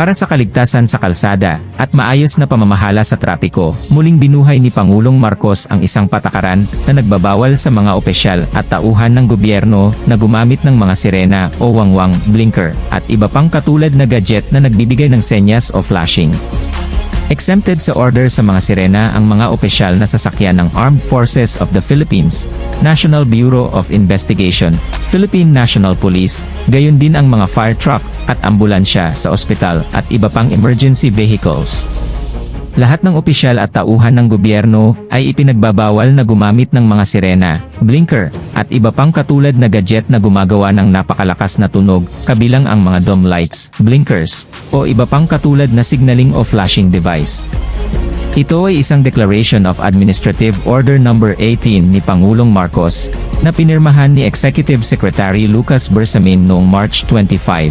Para sa kaligtasan sa kalsada at maayos na pamamahala sa trapiko, muling binuhay ni Pangulong Marcos ang isang patakaran na nagbabawal sa mga opisyal at tauhan ng gobyerno na gumamit ng mga sirena o wangwang, blinker, at iba pang katulad na gadget na nagbibigay ng senyas o flashing. Exempted sa order sa mga sirena ang mga opisyal na sasakyan ng Armed Forces of the Philippines, National Bureau of Investigation, Philippine National Police, gayon din ang mga fire truck at ambulansya sa ospital at iba pang emergency vehicles. Lahat ng opisyal at tauhan ng gobyerno ay ipinagbabawal na gumamit ng mga sirena, blinker, at iba pang katulad na gadget na gumagawa ng napakalakas na tunog, kabilang ang mga dome lights, blinkers, o iba pang katulad na signaling o flashing device. Ito ay isang Declaration of Administrative Order No. 18 ni Pangulong Marcos, na pinirmahan ni Executive Secretary Lucas Bersamin noong March 25.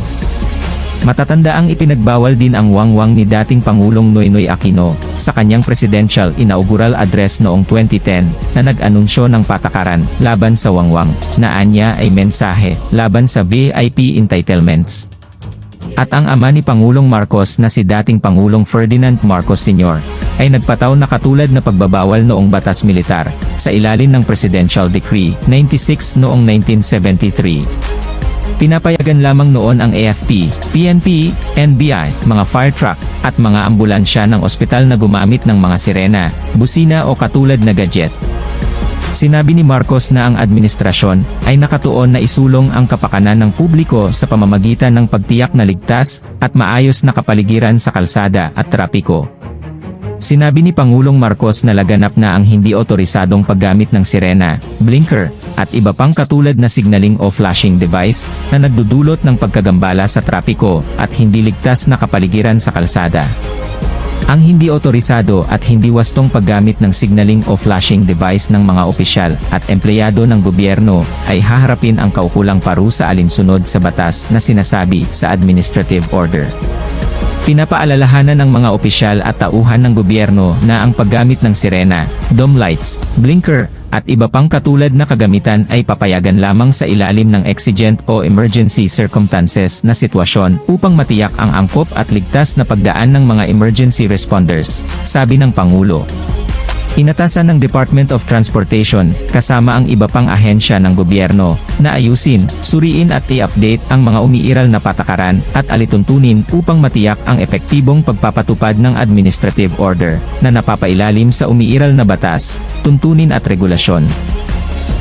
Matatanda ang ipinagbawal din ang wangwang ni dating Pangulong Noynoy Aquino sa kanyang presidential inaugural address noong 2010 na nag-anunsyo ng patakaran laban sa wangwang na anya ay mensahe laban sa VIP entitlements. At ang ama ni Pangulong Marcos na si dating Pangulong Ferdinand Marcos Sr. ay nagpataw na katulad na pagbabawal noong batas militar sa ilalim ng Presidential Decree 96 noong 1973. Pinapayagan lamang noon ang AFP, PNP, NBI, mga fire truck, at mga ambulansya ng ospital na gumamit ng mga sirena, busina o katulad na gadget. Sinabi ni Marcos na ang administrasyon ay nakatuon na isulong ang kapakanan ng publiko sa pamamagitan ng pagtiyak na ligtas at maayos na kapaligiran sa kalsada at trapiko. Sinabi ni Pangulong Marcos na laganap na ang hindi otorisadong paggamit ng sirena, blinker, at iba pang katulad na signaling o flashing device na nagdudulot ng pagkagambala sa trapiko at hindi ligtas na kapaligiran sa kalsada. Ang hindi otorisado at hindi wastong paggamit ng signaling o flashing device ng mga opisyal at empleyado ng gobyerno ay haharapin ang kaukulang parusa alinsunod sa batas na sinasabi sa administrative order. Pinapaalalahanan ng mga opisyal at tauhan ng gobyerno na ang paggamit ng sirena, dome lights, blinker, at iba pang katulad na kagamitan ay papayagan lamang sa ilalim ng exigent o emergency circumstances na sitwasyon upang matiyak ang angkop at ligtas na pagdaan ng mga emergency responders, sabi ng Pangulo. Inatasan ng Department of Transportation, kasama ang iba pang ahensya ng gobyerno, na ayusin, suriin at i-update ang mga umiiral na patakaran at alituntunin upang matiyak ang epektibong pagpapatupad ng administrative order na napapailalim sa umiiral na batas, tuntunin at regulasyon.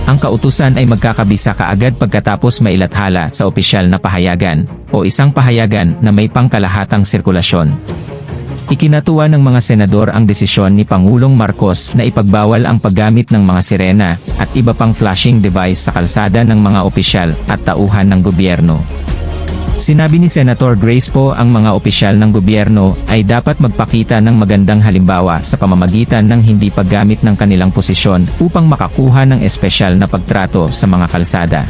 Ang kautusan ay magkakabisa kaagad pagkatapos mailathala sa opisyal na pahayagan o isang pahayagan na may pangkalahatang sirkulasyon. Ikinatuwa ng mga senador ang desisyon ni Pangulong Marcos na ipagbawal ang paggamit ng mga sirena at iba pang flashing device sa kalsada ng mga opisyal at tauhan ng gobyerno. Sinabi ni Senator Grace Poe ang mga opisyal ng gobyerno ay dapat magpakita ng magandang halimbawa sa pamamagitan ng hindi paggamit ng kanilang posisyon upang makakuha ng espesyal na pagtrato sa mga kalsada.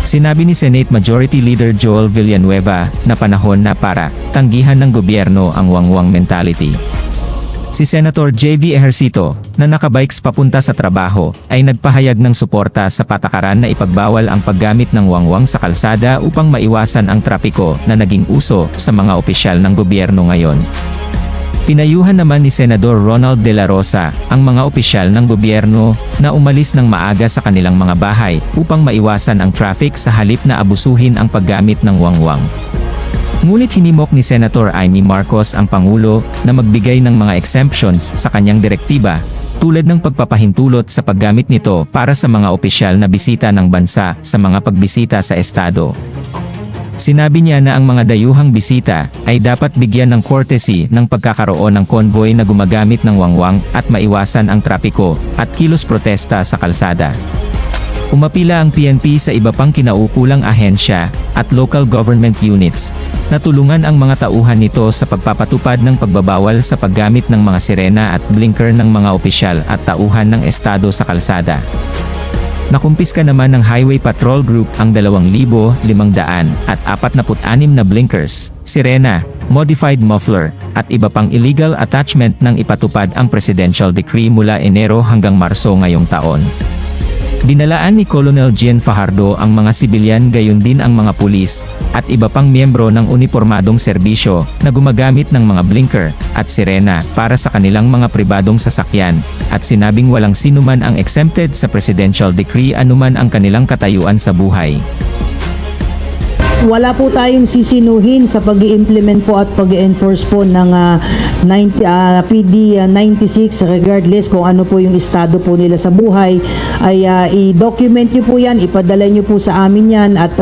Sinabi ni Senate Majority Leader Joel Villanueva na panahon na para tanggihan ng gobyerno ang wangwang mentality. Si Senator J.V. Ejercito, na nakabikes papunta sa trabaho, ay nagpahayag ng suporta sa patakaran na ipagbawal ang paggamit ng wangwang sa kalsada upang maiwasan ang trapiko na naging uso sa mga opisyal ng gobyerno ngayon. Pinayuhan naman ni Senador Ronald De La Rosa ang mga opisyal ng gobyerno na umalis ng maaga sa kanilang mga bahay upang maiwasan ang traffic sa halip na abusuhin ang paggamit ng wangwang. Ngunit hinimok ni Senator Amy Marcos ang Pangulo na magbigay ng mga exemptions sa kanyang direktiba, tulad ng pagpapahintulot sa paggamit nito para sa mga opisyal na bisita ng bansa sa mga pagbisita sa estado. Sinabi niya na ang mga dayuhang bisita ay dapat bigyan ng courtesy ng pagkakaroon ng convoy na gumagamit ng wangwang at maiwasan ang trapiko at kilos protesta sa kalsada. Umapila ang PNP sa iba pang kinaukulang ahensya at local government units na tulungan ang mga tauhan nito sa pagpapatupad ng pagbabawal sa paggamit ng mga sirena at blinker ng mga opisyal at tauhan ng estado sa kalsada. Nakumpiska naman ng Highway Patrol Group ang 2,546 na blinkers, sirena, modified muffler, at iba pang illegal attachment nang ipatupad ang Presidential Decree mula Enero hanggang Marso ngayong taon. Binalaan ni Colonel Jean Fajardo ang mga sibilyan gayon din ang mga pulis, at iba pang miyembro ng unipormadong serbisyo, na gumagamit ng mga blinker, at sirena, para sa kanilang mga pribadong sasakyan, at sinabing walang sinuman ang exempted sa presidential decree anuman ang kanilang katayuan sa buhay. Wala po tayong sisinuhin sa pag-i-implement po at pag-i-enforce po ng PD 96 regardless kung ano po yung estado po nila sa buhay. Ay i-document nyo po yan, ipadala nyo po sa amin yan at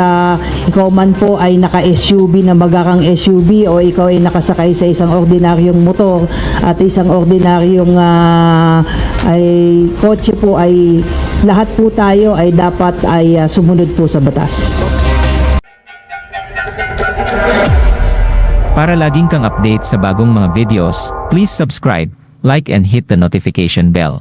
ikaw man po ay naka-SUV na magakang SUV o ikaw ay nakasakay sa isang ordinaryong motor at isang ordinaryong ay kotse po ay lahat po tayo ay dapat ay sumunod po sa batas. Para laging kang update sa bagong mga videos, please subscribe, like and hit the notification bell.